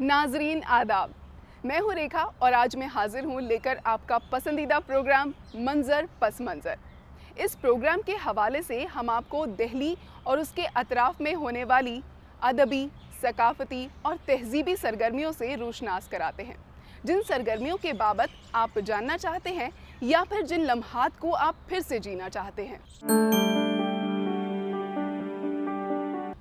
नाजरीन आदाब, मैं हूँ रेखा और आज मैं हाजिर हूँ लेकर आपका पसंदीदा प्रोग्राम मंजर पस मंजर। इस प्रोग्राम के हवाले से हम आपको दिल्ली और उसके अतराफ में होने वाली अदबी, सकाफती और तहजीबी सरगर्मियों से रोशनास कराते हैं, जिन सरगर्मियों के बाबत आप जानना चाहते हैं या फिर जिन लम्हात को आप फिर से जीना चाहते हैं।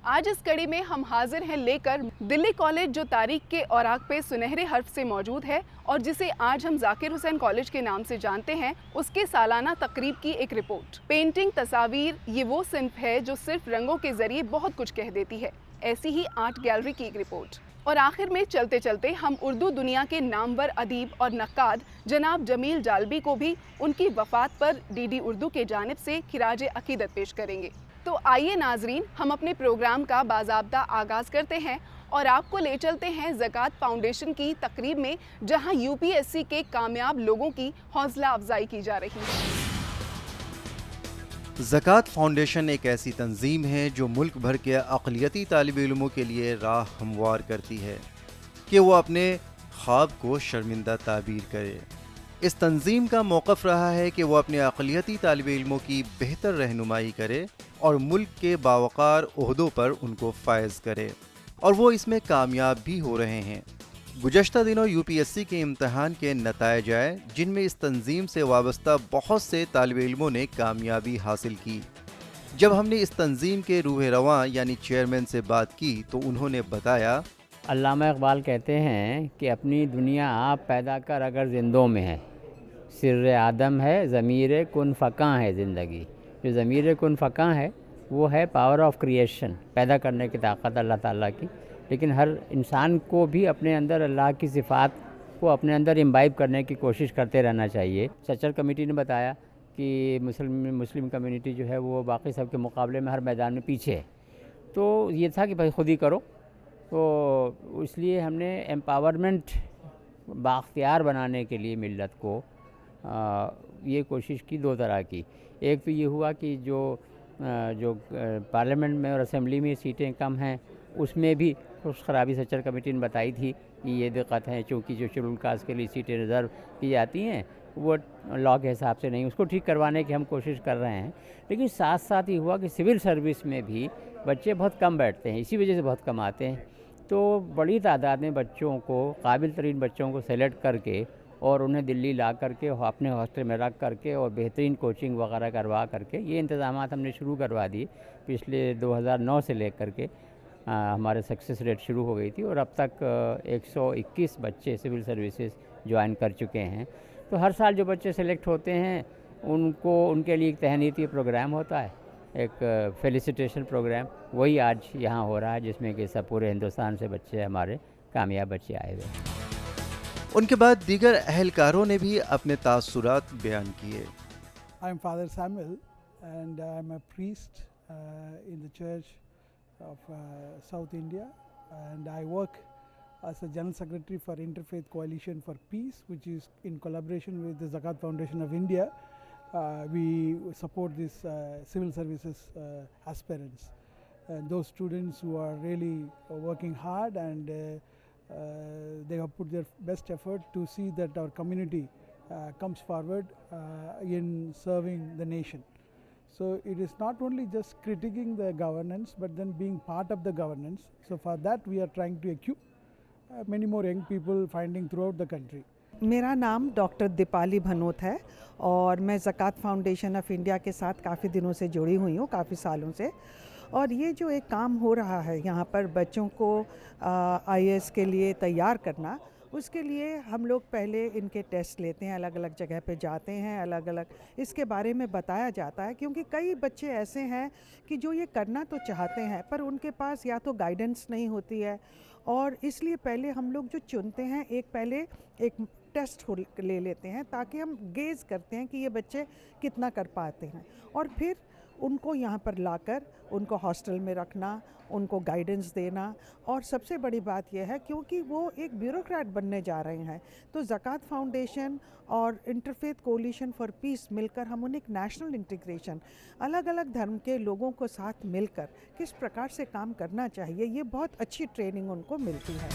आज इस कड़ी में हम हाजिर हैं लेकर दिल्ली कॉलेज, जो तारीख के औराक पे सुनहरे हर्फ से मौजूद है और जिसे आज हम जाकिर हुसैन कॉलेज के नाम से जानते हैं, उसके सालाना तकरीब की एक रिपोर्ट। पेंटिंग, तस्वीर, ये वो सिंफ है जो सिर्फ रंगों के जरिए बहुत कुछ कह देती है। ऐसी ही आर्ट गैलरी की एक रिपोर्ट। और आखिर में चलते चलते हम उर्दू दुनिया के नामवर अदीब और नक्काद जनाब जमील जालबी को भी उनकी वफात पर डीडी उर्दू के जानिब से खिराज अकीदत पेश करेंगे। तो आइए नाजरीन, हम अपने प्रोग्राम का बाज़ाब्ता आगाज़ करते हैं और आपको ले चलते हैं ज़कात फाउंडेशन की तकरीब में, जहां यूपीएससी के कामयाब लोगों की हौसला अफजाई की जा रही है। ज़कात फाउंडेशन एक ऐसी तंजीम है जो मुल्क भर के अक़लियती तालिब इल्मों के लिए राह हमवार करती है कि वो अपने ख्वाब को शर्मिंदा ताबीर करे। इस तंजीम का मौक़िफ़ रहा है कि वो अपने अक़लियती तालिब इल्मों की बेहतर रहनुमाई करे और मुल्क के बावकार ओहदों पर उनको फ़ायज़ करे, और वो इसमें कामयाब भी हो रहे हैं। गुज़श्ता दिनों यूपीएससी के इम्तहान के नताइज आए, जिनमें इस तंजीम से वाबस्ता बहुत से तालिब इल्मों ने कामयाबी हासिल की। जब हमने इस तंजीम के रूह रवां यानी चेयरमैन से बात की तो उन्होंने बताया, अल्लामा इकबाल कहते हैं कि अपनी दुनिया आप पैदा कर अगर जिंदों में है, सिर्र आदम है, ज़मीर कुन फ़क़ा है ज़िंदगी। जो ज़मीर कुन फ़क़ा है वो है पावर ऑफ क्रिएशन, पैदा करने की ताकत अल्लाह ताला की। लेकिन हर इंसान को भी अपने अंदर अल्लाह की सिफ़ात को अपने अंदर इम्बाइब करने की कोशिश करते रहना चाहिए। सचर कमेटी ने बताया कि मुस्लिम कम्युनिटी जो है वो बाकी सब के मुकाबले में हर मैदान में पीछे है, तो ये था कि भाई ख़ुद ही करो। तो इसलिए हमने एम्पावरमेंट बाख्तियार बनाने के लिए मिल्लत को ये कोशिश की दो तरह की। एक तो ये हुआ कि जो पार्लियामेंट में और असेंबली में सीटें कम हैं, उसमें भी खुश खराबी सचर कमेटी ने बताई थी कि ये दिक्कत है, चूँकि जो शेड्यूल कास्ट के लिए सीटें रिज़र्व की जाती हैं वो लॉ के हिसाब से नहीं, उसको ठीक करवाने की हम कोशिश कर रहे हैं। लेकिन साथ साथ ये हुआ कि सिविल सर्विस में भी बच्चे बहुत कम बैठते हैं, इसी वजह से बहुत कम आते हैं। तो बड़ी तादाद में बच्चों को, काबिल तरीन बच्चों को सेलेक्ट करके और उन्हें दिल्ली ला करके अपने हॉस्टल में रख करके और बेहतरीन कोचिंग वगैरह करवा करके ये इंतज़ामात हमने शुरू करवा दिए। पिछले 2009 से लेकर के हमारे सक्सेस रेट शुरू हो गई थी और अब तक 121 बच्चे सिविल सर्विसेज ज्वाइन कर चुके हैं। तो हर साल जो बच्चे सेलेक्ट होते हैं उनके लिए एक तहनीती प्रोग्राम होता है, एक फेलिसिटेशन प्रोग्राम, वही आज यहाँ हो रहा है, जिसमें कि सब पूरे हिंदुस्तान से बच्चे, हमारे कामयाब बच्चे आए हुए हैं। उनके बाद दीगर अहलकारों ने भी अपने तासुरात बयान किए। I am Father Samuel and I am a priest in the Church of South India, and I work as a General Secretary for Interfaith Coalition for Peace, which is in collaboration with the Zakat Foundation of India. We support these civil services aspirants, and those students who are really working hard, and they have put their best effort to see that our community comes forward in serving the nation. So it is not only just critiquing the governance, but then being part of the governance. So for that we are trying to equip many more young people finding throughout the country. मेरा नाम doctor Deepali Bhanot है और मैं ज़कात foundation of India के साथ काफ़ी दिनों से जुड़ी हुई हूँ, काफ़ी सालों से। और ये जो एक काम हो रहा है यहाँ पर बच्चों को आईएएस के लिए तैयार करना, उसके लिए हम लोग पहले इनके टेस्ट लेते हैं, अलग अलग जगह पे जाते हैं, अलग अलग इसके बारे में बताया जाता है, क्योंकि कई बच्चे ऐसे हैं कि जो ये करना तो चाहते हैं पर उनके पास या तो गाइडेंस नहीं होती है, और इसलिए पहले हम लोग जो चुनते हैं पहले एक टेस्ट ले लेते हैं ताकि हम गेज करते हैं कि ये बच्चे कितना कर पाते हैं, और फिर उनको यहाँ पर लाकर उनको हॉस्टल में रखना, उनको गाइडेंस देना। और सबसे बड़ी बात यह है क्योंकि वो एक ब्यूरोक्रेट बनने जा रहे हैं, तो ज़कात फाउंडेशन और इंटरफेथ कोलिशन फॉर पीस मिलकर हम उन्हें एक नेशनल इंटीग्रेशन, अलग अलग धर्म के लोगों को साथ मिलकर किस प्रकार से काम करना चाहिए, ये बहुत अच्छी ट्रेनिंग उनको मिलती है।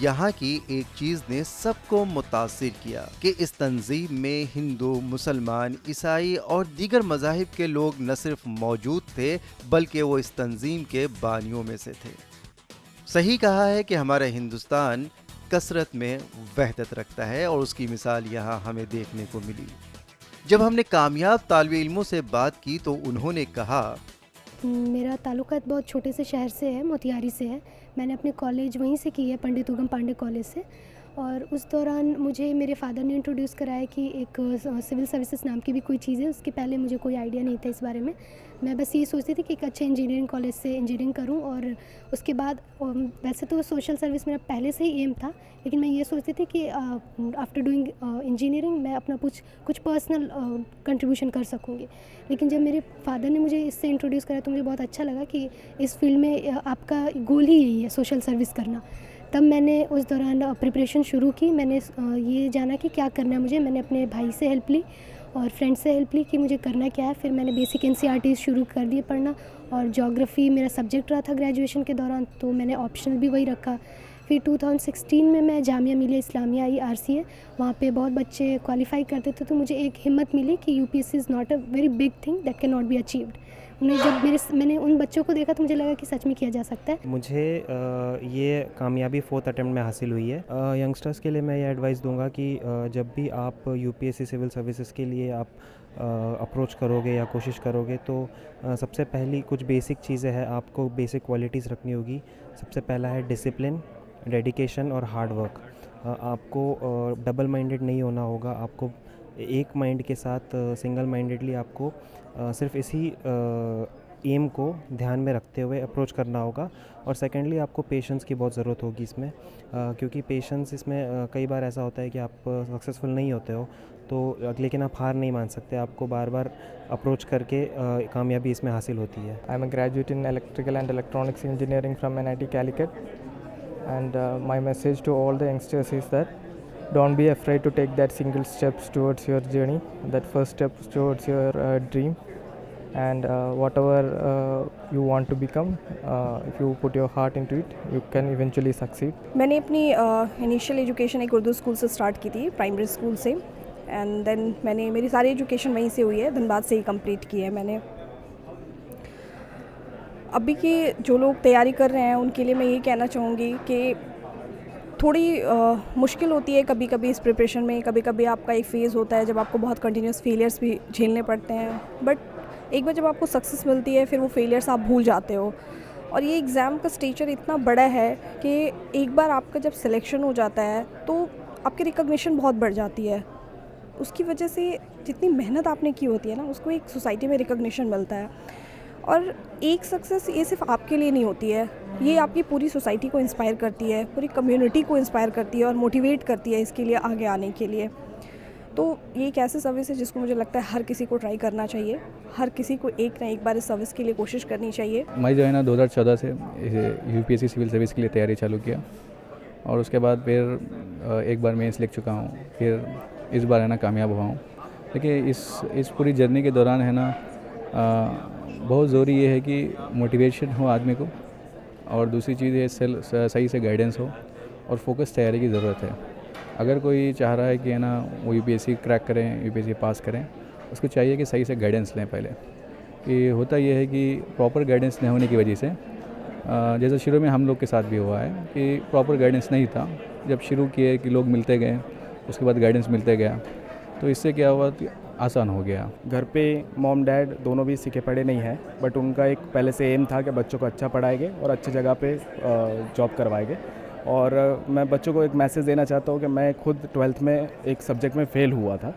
यहाँ की एक चीज़ ने सबको मुतासिर किया कि इस तंजीम में हिंदू, मुसलमान, ईसाई और दीगर मज़ाहिब के लोग न सिर्फ मौजूद थे बल्कि वो इस तंजीम के बानियों में से थे। सही कहा है कि हमारा हिंदुस्तान कसरत में वहदत रखता है और उसकी मिसाल यहाँ हमें देखने को मिली। जब हमने कामयाब तालिबे इल्मों से बात की तो उन्होंने कहा, मेरा ताल्लुकात बहुत छोटे से शहर से है, मोतिहारी से है। मैंने अपने कॉलेज वहीं से की है, पंडित उगम पांडे कॉलेज से। और उस दौरान मुझे मेरे फादर ने इंट्रोड्यूस कराया कि एक सिविल सर्विसेज नाम की भी कोई चीज़ है। उसके पहले मुझे कोई आइडिया नहीं था इस बारे में। मैं बस ये सोचती थी कि एक अच्छे इंजीनियरिंग कॉलेज से इंजीनियरिंग करूं और उसके बाद वैसे तो सोशल सर्विस मेरा पहले से ही एम था, लेकिन मैं ये सोचती थी कि आफ्टर डूइंग इंजीनियरिंग मैं अपना कुछ पर्सनल कंट्रीब्यूशन कर सकूंगी। लेकिन जब मेरे फादर ने मुझे इससे इंट्रोड्यूस करा तो मुझे बहुत अच्छा लगा कि इस फील्ड में आपका गोल ही यही है, सोशल सर्विस करना। तब मैंने उस दौरान प्रिपरेशन शुरू की। मैंने ये जाना कि क्या करना है मुझे। मैंने अपने भाई से हेल्प ली और फ्रेंड से हेल्प ली कि मुझे करना क्या है। फिर मैंने बेसिक NCERT शुरू कर दिए पढ़ना और ज्योग्राफ़ी मेरा सब्जेक्ट रहा था ग्रेजुएशन के दौरान, तो मैंने ऑप्शनल भी वही रखा। फिर 2016 में मैं जामिया मिलिया इस्लामिया RCA, वहाँ पे बहुत बच्चे क्वालिफाई करते थे, तो मुझे एक हिम्मत मिली कि UPSC is not a very big thing that can not be achieved. जब मैंने उन बच्चों को देखा तो मुझे लगा कि सच में किया जा सकता है। मुझे ये कामयाबी 4th अटेम्प्ट में हासिल हुई है। यंगस्टर्स के लिए मैं ये एडवाइस दूंगा कि जब भी आप UPSC सिविल सर्विसेज के लिए आप अप्रोच करोगे या कोशिश करोगे तो सबसे पहली कुछ बेसिक चीज़ें हैं, आपको बेसिक क्वालिटीज़ रखनी होगी। सबसे पहला है डिसिप्लिन, डेडिकेशन और हार्ड वर्क। आपको डबल माइंडेड नहीं होना होगा। आपको एक माइंड के साथ सिंगल माइंडेडली आपको सिर्फ इसी एम को ध्यान में रखते हुए अप्रोच करना होगा। और सेकेंडली आपको पेशेंस की बहुत ज़रूरत होगी इसमें, क्योंकि पेशेंस इसमें कई बार ऐसा होता है कि आप सक्सेसफुल नहीं होते हो तो, लेकिन आप हार नहीं मान सकते। आपको बार बार अप्रोच करके कामयाबी इसमें हासिल होती है। I am a graduate in electrical and electronics engineering from NIT Calicut, and my message to all the youngsters is that don't be afraid to take that single steps towards your journey, that first step towards your dream, and whatever you want to become, if you put your heart into it, you can eventually succeed. मैंने अपनी initial education एक Urdu school से start की थी, primary school से, and then मैंने मेरी सारी एजुकेशन वहीं से हुई है, धनबाद से ही कंप्लीट की है मैंने। अभी की जो लोग तैयारी कर रहे हैं उनके लिए मैं ये कहना चाहूँगी कि थोड़ी मुश्किल होती है कभी कभी इस प्रिपरेशन में। कभी कभी आपका एक फ़ेज़ होता है जब आपको बहुत कंटिन्यूस फेलियर्स भी झेलने पड़ते हैं, बट एक बार जब आपको सक्सेस मिलती है फिर वो फेलियर्स आप भूल जाते हो। और ये एग्ज़ाम का स्टेचर इतना बड़ा है कि एक बार आपका जब सिलेक्शन हो जाता है तो आपकी रिकॉग्निशन बहुत बढ़ जाती है। उसकी वजह से जितनी मेहनत आपने की होती है ना, उसको एक सोसाइटी में रिकॉग्निशन मिलता है। और एक सक्सेस ये सिर्फ आपके लिए नहीं होती है, ये आपकी पूरी सोसाइटी को इंस्पायर करती है, पूरी कम्युनिटी को इंस्पायर करती है और मोटिवेट करती है इसके लिए आगे आने के लिए। तो ये एक ऐसी सर्विस है जिसको मुझे लगता है हर किसी को ट्राई करना चाहिए, हर किसी को एक ना एक बार इस सर्विस के लिए कोशिश करनी चाहिए। मैं जो है ना 2014 से UPSC सिविल सर्विस के लिए तैयारी चालू किया और उसके बाद फिर एक बार मेंस लिख चुका हूँ, फिर इस बार है ना कामयाब हुआ हूँ। देखिए इस पूरी जर्नी के दौरान है ना बहुत ज़रूरी ये है कि मोटिवेशन हो आदमी को, और दूसरी चीज़ है सही से गाइडेंस हो और फोकस तैयारी की ज़रूरत है। अगर कोई चाह रहा है कि है ना वो UPSC क्रैक करें, UPSC पास करें, उसको चाहिए कि सही से गाइडेंस लें पहले। कि होता ये है कि प्रॉपर गाइडेंस नहीं होने की वजह से, जैसे शुरू में हम लोग के साथ भी हुआ है कि प्रॉपर गाइडेंस नहीं था। जब शुरू किए कि लोग मिलते गए, उसके बाद गाइडेंस मिलते गया, तो इससे क्या हुआ कि आसान हो गया। घर पे मॉम डैड दोनों भी सीखे पढ़े नहीं हैं, बट उनका एक पहले से एम था कि बच्चों को अच्छा पढ़ाएंगे और अच्छी जगह पे जॉब करवाएंगे। और मैं बच्चों को एक मैसेज देना चाहता हूँ कि मैं खुद 12th में एक सब्जेक्ट में फ़ेल हुआ था,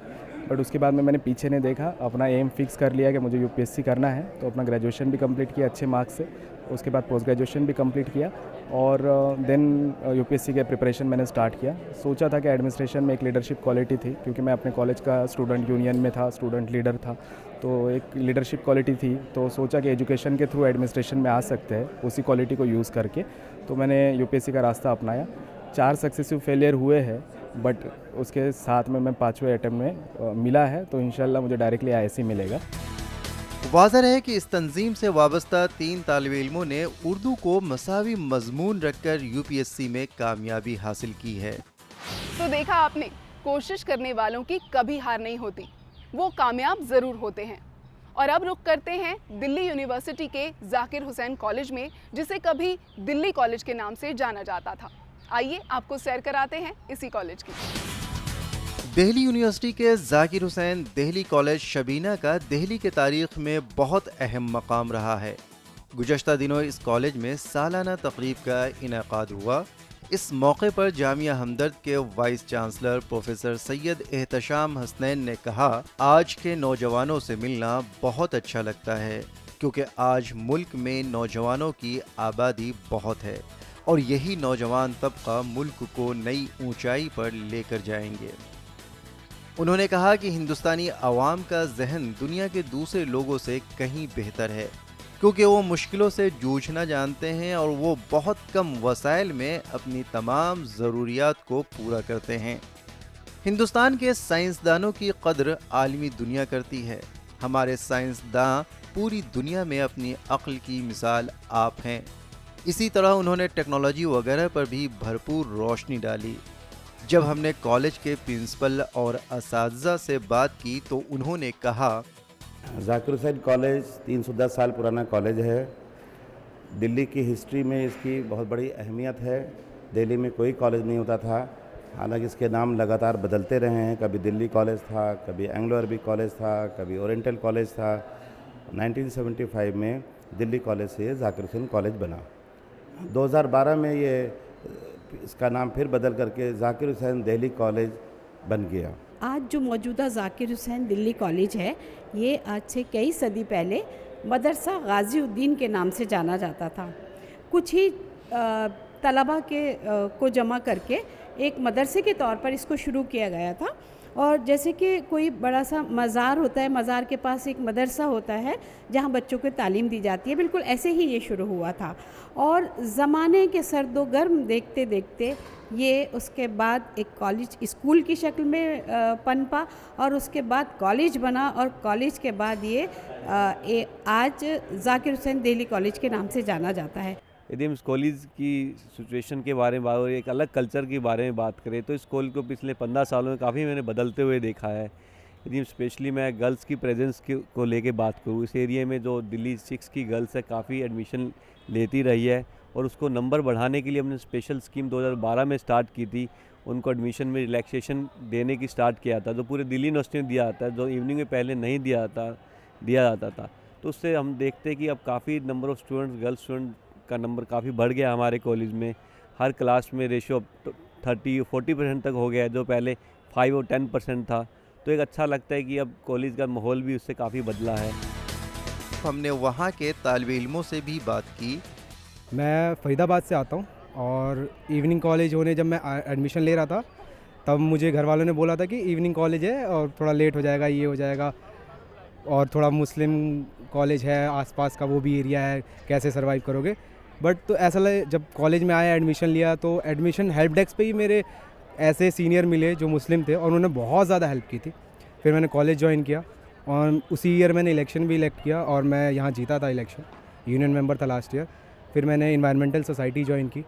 बट उसके बाद में मैंने पीछे नहीं देखा, अपना एम फिक्स कर लिया कि मुझे UPSC करना है। तो अपना ग्रेजुएशन भी कंप्लीट किया अच्छे मार्क्स से, उसके बाद पोस्ट ग्रेजुएशन भी कंप्लीट किया और देन UPSC के प्रिपरेशन मैंने स्टार्ट किया। सोचा था कि एडमिनिस्ट्रेशन में एक लीडरशिप क्वालिटी थी, क्योंकि मैं अपने कॉलेज का स्टूडेंट यूनियन में था, स्टूडेंट लीडर था, तो एक लीडरशिप क्वालिटी थी। तो सोचा कि एजुकेशन के थ्रू एडमिनिस्ट्रेशन में आ सकते हैं उसी क्वालिटी को यूज़ करके। तो मैंने UPSC का रास्ता अपनाया। 4 सक्सेसिव फेलियर हुए हैं, बट उसके साथ में मैं 5वें अटेम्प्ट में मिला है, तो इंशाल्लाह मुझे डायरेक्टली ISC मिलेगा। वाज़ह है कि इस तंजीम से वाबस्ता 3 तालिब इल्मों ने उर्दू को मसावी मजमून रखकर यूपीएससी में कामयाबी हासिल की है। तो देखा आपने, कोशिश करने वालों की कभी हार नहीं होती, वो कामयाब ज़रूर होते हैं। और अब रुख करते हैं दिल्ली यूनिवर्सिटी के जाकिर हुसैन कॉलेज में, जिसे कभी दिल्ली कॉलेज के नाम से जाना जाता था। आइए आपको सैर कराते हैं इसी कॉलेज की। दिल्ली यूनिवर्सिटी के जाकिर हुसैन दिल्ली कॉलेज शबीना का दिल्ली के तारीख में बहुत अहम मकाम रहा है। गुज़श्ता दिनों इस कॉलेज में सालाना तकरीब का इनेकाद हुआ। इस मौके पर जामिया हमदर्द के vice chancellor professor Syed Ehtesham Hasnain ने कहा, आज के नौजवानों से मिलना बहुत अच्छा लगता है, क्योंकि आज मुल्क में नौजवानों की आबादी बहुत है और यही नौजवान तबका मुल्क को नई ऊंचाई पर लेकर जाएंगे। उन्होंने कहा कि हिंदुस्तानी अवाम का जहन दुनिया के दूसरे लोगों से कहीं बेहतर है, क्योंकि वो मुश्किलों से जूझना जानते हैं और वो बहुत कम वसाइल में अपनी तमाम ज़रूरियात को पूरा करते हैं। हिंदुस्तान के साइंसदानों की कद्र आलमी दुनिया करती है। हमारे साइंसदान पूरी दुनिया में अपनी अक्ल की मिसाल आप हैं। इसी तरह उन्होंने टेक्नोलॉजी वगैरह पर भी भरपूर रोशनी डाली। जब हमने कॉलेज के प्रिंसिपल और असातिज़ा से बात की तो उन्होंने कहा, जाकिर हुसैन कॉलेज 310 साल पुराना कॉलेज है। दिल्ली की हिस्ट्री में इसकी बहुत बड़ी अहमियत है। दिल्ली में कोई कॉलेज नहीं होता था, हालांकि इसके नाम लगातार बदलते रहे हैं। कभी दिल्ली कॉलेज था, कभी एंग्लो अरबी कॉलेज था, कभी ओरिएंटल कॉलेज था। 1975 में दिल्ली कॉलेज से जाकिर हुसैन कॉलेज बना। 2012 में ये इसका नाम फिर बदल करके जाकिर हुसैन दिल्ली कॉलेज बन गया। आज जो मौजूदा जाकिर हुसैन दिल्ली कॉलेज है, ये आज से कई सदी पहले मदरसा गाज़ीउद्दीन के नाम से जाना जाता था। कुछ ही तलबा को जमा करके एक मदरसे के तौर पर इसको शुरू किया गया था। और जैसे कि कोई बड़ा सा मज़ार होता है, मज़ार के पास एक मदरसा होता है जहाँ बच्चों को तालीम दी जाती है, बिल्कुल ऐसे ही ये शुरू हुआ था। और ज़माने के सर्दो गर्म देखते देखते ये उसके बाद एक कॉलेज स्कूल की शक्ल में पनपा और उसके बाद कॉलेज बना और कॉलेज के बाद ये आज जाकिर हुसैन दिल्ली कॉलेज के नाम से जाना जाता है। यदि हम इस कॉलेज की सिचुएशन के बारे में और एक अलग कल्चर के बारे में बात करें तो इस कॉलेज को पिछले 15 सालों में काफ़ी मैंने बदलते हुए देखा है। यदि स्पेशली मैं गर्ल्स की प्रेजेंस को लेके बात करूँ, इस एरिया में जो दिल्ली 6 की गर्ल्स है काफ़ी एडमिशन लेती रही है और उसको नंबर बढ़ाने के लिए हमने स्पेशल स्कीम 2012 में स्टार्ट की थी। उनको एडमिशन में रिलैक्सेशन देने की स्टार्ट किया था, जो पूरे दिल्ली यूनिवर्सिटी में दिया जाता है, जो इवनिंग में पहले नहीं दिया जाता था। तो उससे हम देखते हैं कि अब काफ़ी number of students, girls student का नंबर काफ़ी बढ़ गया हमारे कॉलेज में। हर क्लास में रेशियो 30-40% तक हो गया है, जो पहले 5 और 10% था। तो एक अच्छा लगता है कि अब कॉलेज का माहौल भी उससे काफ़ी बदला है। हमने वहाँ के तालिब इल्मों से भी बात की। मैं फरीदाबाद से आता हूँ और इवनिंग कॉलेज होने जब मैं एडमिशन ले रहा था तब मुझे घर वालों ने बोला था कि इवनिंग कॉलेज है और थोड़ा लेट हो जाएगा, ये हो जाएगा, और थोड़ा मुस्लिम कॉलेज है आसपास का, वो भी एरिया है, कैसे सर्वाइव करोगे। बट तो ऐसा लगे, जब कॉलेज में आया एडमिशन लिया तो एडमिशन हेल्प डेस्क पे ही मेरे ऐसे सीनियर मिले जो मुस्लिम थे और उन्होंने बहुत ज़्यादा हेल्प की थी। फिर मैंने कॉलेज ज्वाइन किया और उसी ईयर मैंने इलेक्शन भी इलेक्ट किया और मैं यहाँ जीता था इलेक्शन, यूनियन मेंबर था लास्ट ईयर। फिर मैंने इन्वायरमेंटल सोसाइटी ज्वाइन की,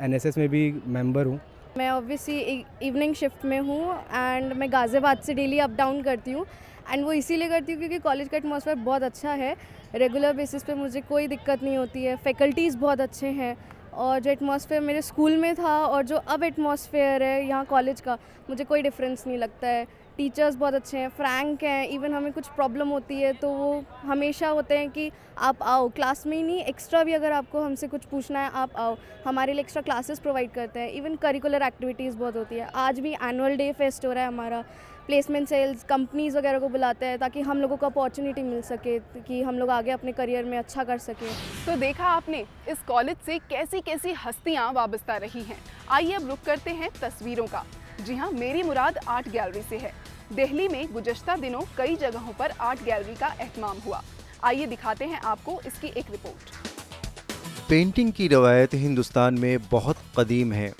एनएसएस में भी मेंबर हूँ। मैं ऑब्वियसली इवनिंग शिफ्ट में हूँ एंड मैं गाज़ियाबाद से डेली अप डाउन करती हूँ एंड वो इसीलिए करती हूँ क्योंकि कॉलेज का एटमॉस्फेयर बहुत अच्छा है। रेगुलर बेसिस पे मुझे कोई दिक्कत नहीं होती है, फैकल्टीज़ बहुत अच्छे हैं और जो एटमॉस्फेयर मेरे स्कूल में था और जो अब एटमॉस्फेयर है यहाँ कॉलेज का, मुझे कोई डिफरेंस नहीं लगता है। टीचर्स बहुत अच्छे हैं, फ्रैंक हैं। इवन हमें कुछ प्रॉब्लम होती है तो वो हमेशा होते हैं कि आप आओ, क्लास में ही नहीं, एक्स्ट्रा भी अगर आपको हमसे कुछ पूछना है आप आओ। हमारे लिए एक्स्ट्रा क्लासेस प्रोवाइड करते हैं। इवन करिकुलर एक्टिविटीज़ बहुत होती है। आज भी एनुअल डे फेस्ट हो रहा है हमारा, प्लेसमेंट सेल्स, कंपनीज़ वगैरह को बुलाते हैं ताकि हम लोगों को अपॉर्चुनिटी मिल सके कि हम लोग आगे अपने करियर में अच्छा कर सकें। तो देखा आपने इस कॉलेज से कैसी कैसी हस्तियां वाबस्ता रही हैं। आइए अब रुख करते हैं तस्वीरों का। जी हाँ, मेरी मुराद आर्ट गैलरी से है। दिल्ली में गुज़श्ता दिनों कई जगहों पर आर्ट गैलरी का एहतमाम हुआ। आइए दिखाते हैं आपको इसकी एक रिपोर्ट। पेंटिंग की रवायत हिंदुस्तान में बहुत कदीम है।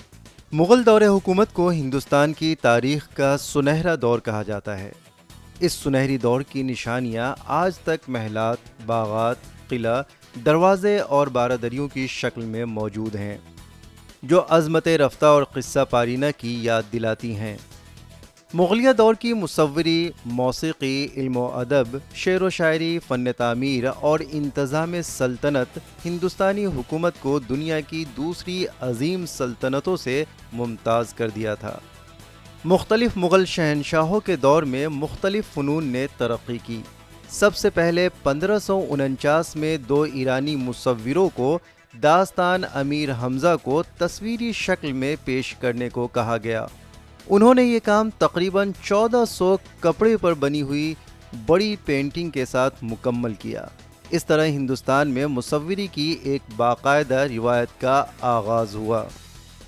मुग़ल दौरे हुकूमत को हिंदुस्तान की तारीख़ का सुनहरा दौर कहा जाता है। इस सुनहरी दौर की निशानियां आज तक महलात, बागात, किला, दरवाजे और बारादरियों की शक्ल में मौजूद हैं, जो अज़मत रफ्ता और क़िस्सा पारीना की याद दिलाती हैं। मुग़लिया दौर की मुसव्वरी, मौसीक़ी, इल्म अदब, शेर व शायरी, फ़न तामीर और इंतज़ाम सल्तनत हिंदुस्तानी हुकूमत को दुनिया की दूसरी अजीम सल्तनतों से मुमताज़ कर दिया था। मुख्तलिफ मुग़ल शहनशाहों के दौर में मुख्तलिफ फ़नून ने तरक्की की। सबसे पहले 1549 में 2 ईरानी मुसव्विरों को दास्तान अमीर हमज़ा को तस्वीरी शक्ल में पेश करने को कहा गया। उन्होंने ये काम तकरीबन 1400 कपड़े पर बनी हुई बड़ी पेंटिंग के साथ मुकम्मल किया। इस तरह हिंदुस्तान में मुसव्विरी की एक बाकायदा रिवायत का आगाज़ हुआ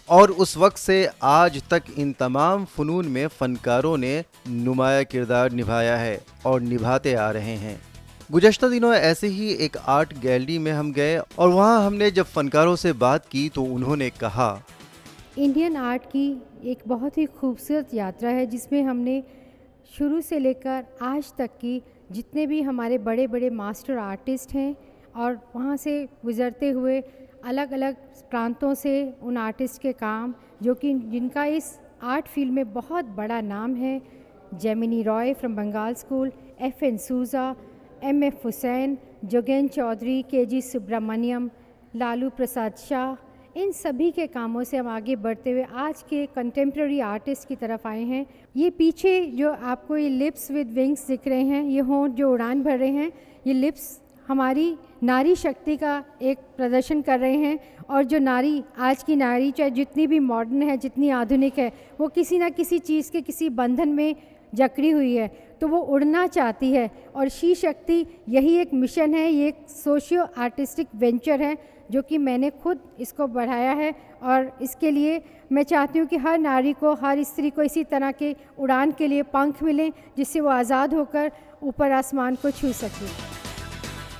और उस वक्त से आज तक इन तमाम फ़नून में फ़नकारों ने नुमाया किरदार निभाया है और निभाते आ रहे हैं। गुज़श्ता दिनों ऐसे ही एक आर्ट गैलरी में हम गए और वहाँ हमने जब फ़नकारों से बात की तो उन्होंने कहा, इंडियन आर्ट की एक बहुत ही खूबसूरत यात्रा है जिसमें हमने शुरू से लेकर आज तक की जितने भी हमारे बड़े बड़े मास्टर आर्टिस्ट हैं और वहाँ से गुज़रते हुए अलग अलग प्रांतों से उन आर्टिस्ट के काम जो कि जिनका इस आर्ट फील्ड में बहुत बड़ा नाम है, Jamini Roy from Bengal school, FN Souza, MF Husain, Jogen Chaudhuri, KG Subramanyan, Lalu Prasad Shah, इन सभी के कामों से हम आगे बढ़ते हुए आज के कंटेम्प्रेरी आर्टिस्ट की तरफ आए हैं। ये पीछे जो आपको ये लिप्स विद विंग्स दिख रहे हैं, ये होंठ जो उड़ान भर रहे हैं, ये लिप्स हमारी नारी शक्ति का एक प्रदर्शन कर रहे हैं। और जो नारी, आज की नारी चाहे जितनी भी मॉडर्न है, जितनी आधुनिक है, वो किसी ना किसी चीज़ के किसी बंधन में जकड़ी हुई है, तो वो उड़ना चाहती है। और शी शक्ति यही एक मिशन है, ये एक सोशियो आर्टिस्टिक वेंचर है जो कि मैंने खुद इसको बढ़ाया है। और इसके लिए मैं चाहती हूँ कि हर नारी को, हर स्त्री को इसी तरह के उड़ान के लिए पंख मिलें जिससे वो आज़ाद होकर ऊपर आसमान को छू सके।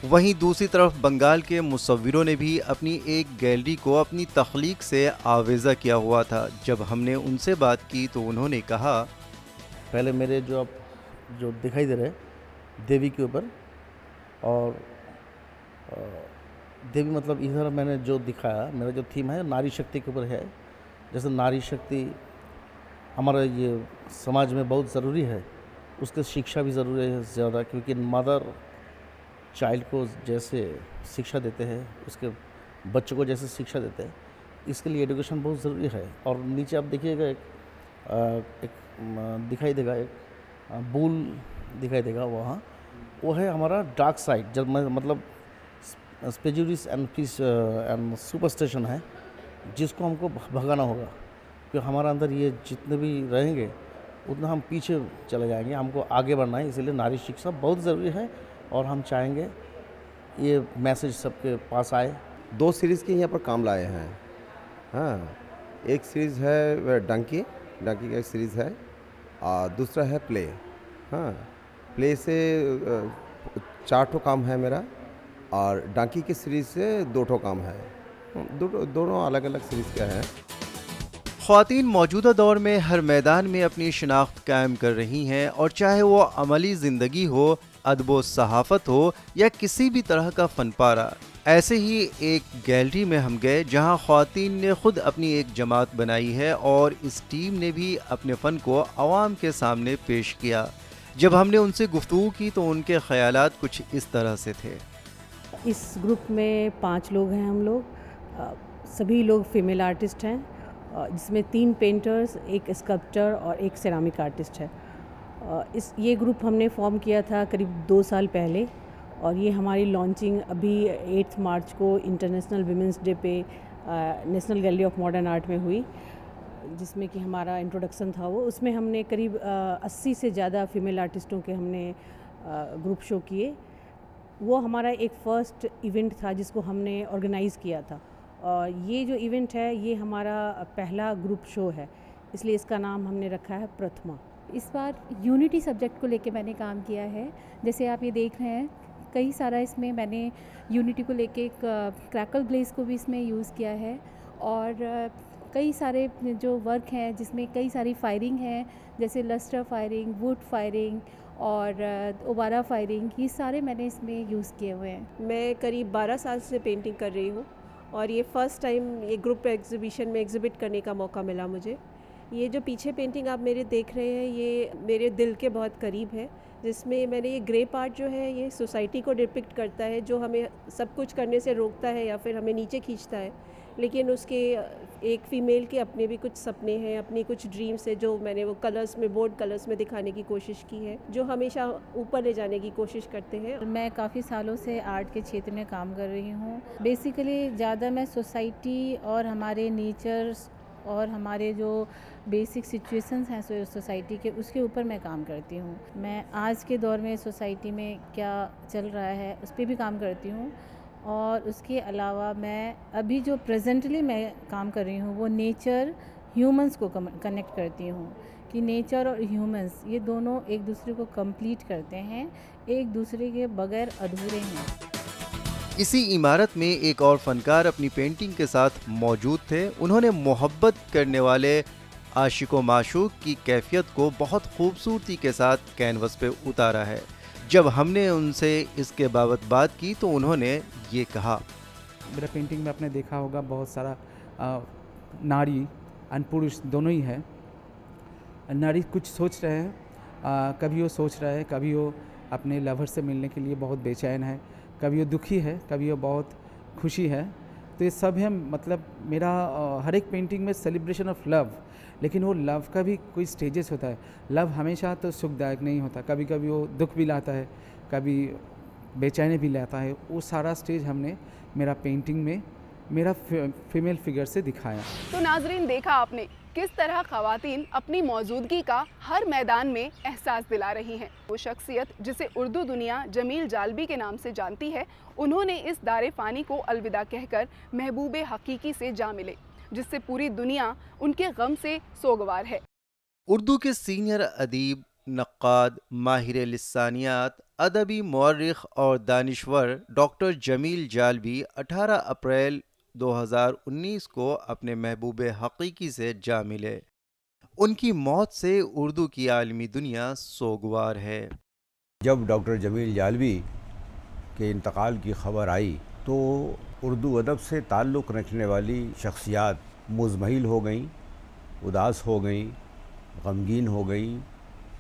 वहीं दूसरी तरफ बंगाल के मुसव्विरों ने भी अपनी एक गैलरी को अपनी तख्लीक से आवेज़ा किया हुआ था। जब हमने उनसे बात की तो उन्होंने कहा, पहले मेरे जो दिखाई दे रहे देवी के ऊपर, और देवी मतलब इधर मैंने जो दिखाया, मेरा जो थीम है नारी शक्ति के ऊपर है। जैसे नारी शक्ति हमारा ये समाज में बहुत ज़रूरी है, उसके शिक्षा भी ज़रूरी है ज़्यादा, क्योंकि मदर चाइल्ड को जैसे शिक्षा देते हैं, उसके बच्चों को जैसे शिक्षा देते हैं, इसके लिए एजुकेशन बहुत ज़रूरी है। और नीचे आप देखिएगा एक दिखाई देगा, एक बुल दिखाई देगा, वहाँ वो है हमारा डार्क साइड, जब मतलब स्पेजुरिस एंड सुपरस्टिशन है, जिसको हमको भगाना होगा, क्योंकि हमारा अंदर ये जितने भी रहेंगे उतना हम पीछे चले जाएंगे। हमको आगे बढ़ना है, इसलिए नारी शिक्षा बहुत ज़रूरी है और हम चाहेंगे ये मैसेज सबके पास आए। 2 सीरीज़ के यहाँ पर काम लाए हैं। हाँ, एक सीरीज़ है डंकी का एक सीरीज़ है, और दूसरा है प्ले। हाँ, प्ले से 4 ठो काम है मेरा, और डंकी की सीरीज़ से 2 ठो काम है। दोनों अलग अलग सीरीज़ के हैं। ख़वातीन मौजूदा दौर में हर मैदान में अपनी शिनाख्त कायम कर रही हैं, और चाहे वो अमली ज़िंदगी हो, अदब सहाफ़त हो या किसी भी तरह का फ़न पारा। ऐसे ही एक गैलरी में हम गए जहां ख़वातीन ने ख़ुद अपनी एक जमात बनाई है और इस टीम ने भी अपने फ़न को आवाम के सामने पेश किया। जब हमने उनसे गुफ्तगू की तो उनके ख़यालात कुछ इस तरह से थे। इस ग्रुप में 5 लोग हैं हम लोग, सभी लोग फीमेल आर्टिस्ट हैं, जिसमें 3 पेंटर्स, एक स्कल्पटर और एक सेरामिक आर्टिस्ट है। ये ग्रुप हमने फॉर्म किया था करीब 2 साल पहले, और ये हमारी लॉन्चिंग अभी 8 मार्च को इंटरनेशनल विमेंस डे पे national gallery of modern art में हुई, जिसमें कि हमारा इंट्रोडक्शन था वो। उसमें हमने करीब 80 से ज़्यादा फीमेल आर्टिस्टों के हमने ग्रुप शो किए। वो हमारा एक फ़र्स्ट इवेंट था जिसको हमने ऑर्गेनाइज़ किया था, और ये जो इवेंट है ये हमारा पहला ग्रुप शो है, इसलिए इसका नाम हमने रखा है प्रथमा। इस बार यूनिटी सब्जेक्ट को लेके मैंने काम किया है। जैसे आप ये देख रहे हैं, कई सारा इसमें मैंने यूनिटी को लेके एक क्रैकल ग्लेज को भी इसमें यूज़ किया है, और कई सारे जो वर्क हैं जिसमें कई सारी फायरिंग है, जैसे लस्टर फायरिंग, वुड फायरिंग, और दोबारा फायरिंग, ये सारे मैंने इसमें यूज़ किए हुए हैं। मैं करीब 12 साल से पेंटिंग कर रही हूँ और ये फ़र्स्ट टाइम ये ग्रुप एग्जीबिशन में एग्जिबिट करने का मौका मिला मुझे। ये जो पीछे पेंटिंग आप मेरे देख रहे हैं ये मेरे दिल के बहुत करीब है, जिसमें मैंने ये ग्रे पार्ट जो है ये सोसाइटी को डिपिक्ट करता है जो हमें सब कुछ करने से रोकता है या फिर हमें नीचे खींचता है, लेकिन उसके एक फ़ीमेल के अपने भी कुछ सपने हैं, अपनी कुछ ड्रीम्स है जो मैंने वो कलर्स में, बोल्ड कलर्स में दिखाने की कोशिश की है, जो हमेशा ऊपर ले जाने की कोशिश करते हैं। मैं काफ़ी सालों से आर्ट के क्षेत्र में काम कर रही हूँ। बेसिकली ज़्यादा मैं सोसाइटी और हमारे नेचर्स और हमारे जो बेसिक सिचुएशंस हैं सोसाइटी के, उसके ऊपर मैं काम करती हूँ। मैं आज के दौर में सोसाइटी में क्या चल रहा है उस पर भी काम करती हूँ, और उसके अलावा मैं अभी जो प्रेजेंटली मैं काम कर रही हूँ वो नेचर ह्यूमंस को कनेक्ट करती हूँ कि नेचर और ह्यूमंस ये दोनों एक दूसरे को कंप्लीट करते हैं, एक दूसरे के बगैर अधूरे हैं। इसी इमारत में एक और फनकार अपनी पेंटिंग के साथ मौजूद थे। उन्होंने मोहब्बत करने वाले आशिको माशूक की कैफियत को बहुत खूबसूरती के साथ कैनवस पे उतारा है। जब हमने उनसे इसके बाबत बात की तो उन्होंने ये कहा, मेरा पेंटिंग में आपने देखा होगा बहुत सारा नारी और पुरुष दोनों ही है। नारी कुछ सोच रहे हैं, कभी वो सोच रहा है, कभी वो अपने लवर से मिलने के लिए बहुत बेचैन है, कभी वो दुखी है, कभी वो बहुत खुशी है। तो ये सब है, मतलब मेरा हर एक पेंटिंग में सेलिब्रेशन ऑफ लव, लेकिन वो लव का भी कोई स्टेजेस होता है। लव हमेशा तो सुखदायक नहीं होता, कभी कभी वो दुख भी लाता है, कभी बेचैनी भी लाता है। वो सारा स्टेज हमने मेरा पेंटिंग में मेरा फीमेल फिगर से दिखाया। तो नाजरीन, देखा आपने किस तरह ख़वातीन अपनी मौजूदगी का हर मैदान में एहसास दिला रही हैं। वो शख्सियत जिसे उर्दू दुनिया जमील जालबी के नाम से जानती है, उन्होंने इस दारे फ़ानी को अलविदा कहकर महबूब हकीकी से जा मिले, जिससे पूरी दुनिया उनके गम से सोगवार है। उर्दू के सीनियर अदीब, नक्काद, माहिर लिसानियात, अदबी मौर्रिख और दानिश्वर डॉक्टर जमील जालबी 18 अप्रैल 2019 को अपने महबूब हकीकी से जा मिले। उनकी मौत से उर्दू की आलमी दुनिया सोगवार है। जब डॉक्टर जमील जालबी के इंतकाल की खबर आई तो उर्दू अदब से ताल्लुक़ रखने वाली शख्सियात मुज़महिल हो गईं, उदास हो गईं, गमगीन हो गईं,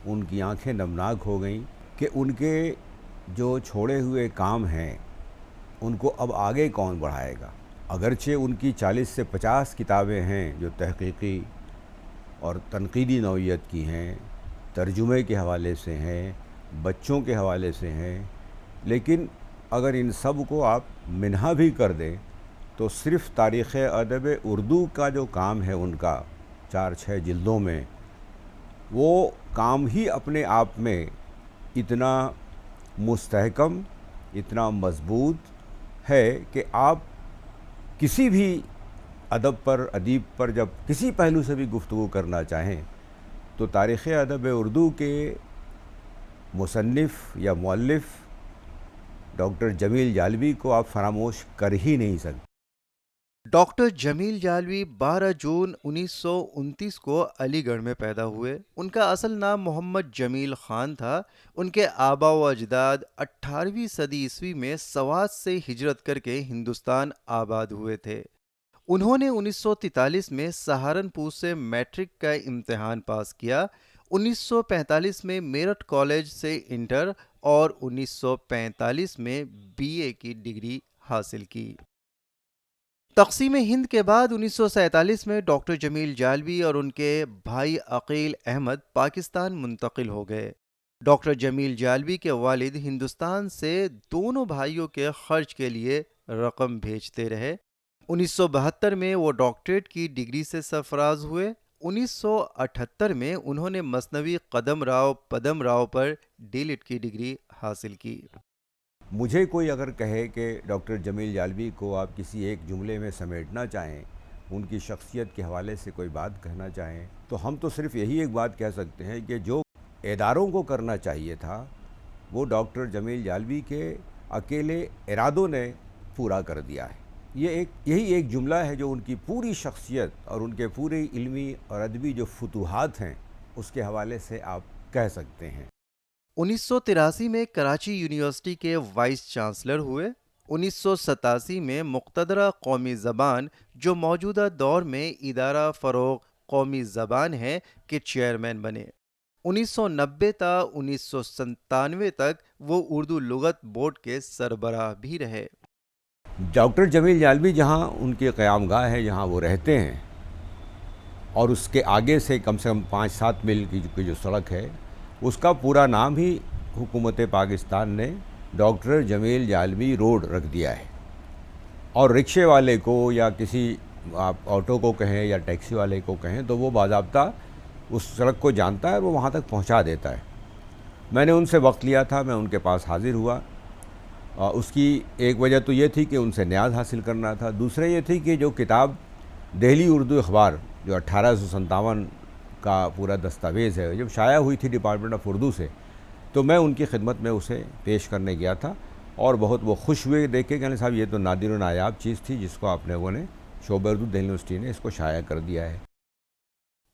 उनकी आंखें नमनाक हो गईं कि उनके जो छोड़े हुए काम हैं उनको अब आगे कौन बढ़ाएगा। अगरचे उनकी 40 से 50 किताबें हैं जो तहक़ीक़ी और तनक़ीदी नौइयत की हैं, तर्जुमे के हवाले से हैं, बच्चों के हवाले से हैं, लेकिन अगर इन सब को आप मिन्हा भी कर दें तो सिर्फ़ तारीख़ अदब उर्दू का जो काम है उनका 4-6 जिल्दों में, वो काम ही अपने आप में इतना मुस्तहकम, इतना मज़बूत है कि आप किसी भी अदब पर, अदीब पर जब किसी पहलू से भी गुफ्तगू करना चाहें तो तारीख़ अदब उर्दू के मुसन्निफ़ या मुअल्लिफ़ डॉक्टर जमील जालबी को आप फरामोश कर ही नहीं सकते। डॉक्टर जमील जालबी 12 जून 1929 को अलीगढ़ में पैदा हुए। उनका असल नाम मोहम्मद जमील ख़ान था। उनके आबा व अजदाद 18वीं सदी ईस्वी में सवात से हिजरत करके हिंदुस्तान आबाद हुए थे। उन्होंने 1943 में सहारनपुर से मैट्रिक का इम्तिहान पास किया। 1945 में मेरठ कॉलेज से इंटर और 1945 में बीए की डिग्री हासिल की। तक़सीम हिंद के बाद 1947 में डॉक्टर जमील जालबी और उनके भाई अकील अहमद पाकिस्तान मुंतकिल हो गए। डॉक्टर जमील जालबी के वालिद हिंदुस्तान से दोनों भाइयों के खर्च के लिए रकम भेजते रहे। 1972 में वो डॉक्टरेट की डिग्री से सरफराज हुए। 1978 में उन्होंने मसनवी कदम राव पर डीलिट की डिग्री हासिल की। मुझे कोई अगर कहे कि डॉक्टर जमील जालबी को आप किसी एक जुमले में समेटना चाहें, उनकी शख्सियत के हवाले से कोई बात कहना चाहें, तो हम तो सिर्फ़ यही एक बात कह सकते हैं कि जो इदारों को करना चाहिए था वो डॉक्टर जमील जालबी के अकेले इरादों ने पूरा कर दिया है। यही एक जुमला है जो उनकी पूरी शख्सियत और उनके पूरे इल्मी और अदबी जो फुतूहात हैं उसके हवाले से आप कह सकते हैं। 1983 में कराची यूनिवर्सिटी के वाइस चांसलर हुए। 1987 में मुक़्तदरा कौमी ज़बान जो मौजूदा दौर में इदारा फ़रोग़ कौमी ज़बान है के चेयरमैन बने। 1990 ता 1997 तक वो उर्दू लुगत बोर्ड के सरबराह भी रहे। डॉक्टर जमील जालवी जहाँ उनकी क़यामगाह है, जहाँ वो रहते हैं, और उसके आगे से कम 5-7 मील की जो सड़क है, उसका पूरा नाम ही हुकूमत पाकिस्तान ने डॉक्टर जमील जालवी रोड रख दिया है। और रिक्शे वाले को या किसी आप ऑटो को कहें या टैक्सी वाले को कहें तो वो बाज़ाब्ता उस सड़क को जानता है, वो वहाँ तक पहुँचा देता है। मैंने उनसे वक्त लिया था, मैं उनके पास हाज़िर हुआ। उसकी एक वजह तो ये थी कि उनसे न्याज़ हासिल करना था, दूसरा ये थी कि जो किताब दिल्ली उर्दू अखबार जो 1857 का पूरा दस्तावेज़ है, जब शाया हुई थी डिपार्टमेंट ऑफ उर्दू से, तो मैं उनकी खिदमत में उसे पेश करने गया था और बहुत वो खुश हुए देख के, कहने साहब ये तो नादिर व नायाब चीज़ थी जिसको आप लोगों ने शोबा उर्दू दिल्ली यूनिवर्सिटी ने इसको शाया कर दिया है।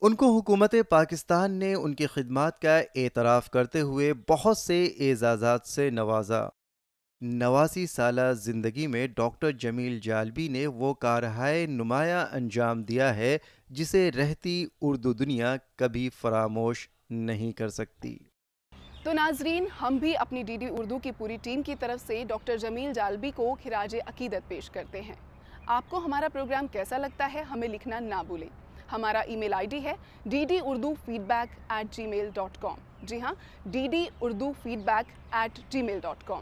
उनको हुकूमत पाकिस्तान ने उनकी खिदमात का एतराफ़ करते हुए बहुत से एजाज़ात से नवाजा। 89 साला ज़िंदगी में डॉक्टर जमील जालवी ने वो कारहाय नुमाया अंजाम दिया है जिसे रहती उर्दू दुनिया कभी फरामोश नहीं कर सकती। तो नाजरीन, हम भी अपनी डीडी उर्दू की पूरी टीम की तरफ से डॉक्टर जमील जालवी को खिराज अकीदत पेश करते हैं। आपको हमारा प्रोग्राम कैसा लगता है हमें लिखना ना भूलें। हमारा ईमेल आईडी है ddurdufeedback@gmail.com। जी हाँ, ddurdufeedback@gmail.com।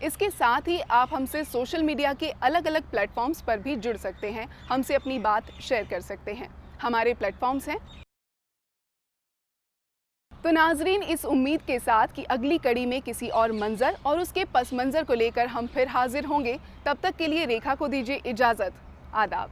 इसके साथ ही आप हमसे सोशल मीडिया के अलग अलग प्लेटफॉर्म्स पर भी जुड़ सकते हैं, हमसे अपनी बात शेयर कर सकते हैं। हमारे प्लेटफॉर्म्स हैं। तो नाजरीन, इस उम्मीद के साथ कि अगली कड़ी में किसी और मंजर और उसके पस मंजर को लेकर हम फिर हाजिर होंगे, तब तक के लिए रेखा को दीजिए इजाज़त। आदाब।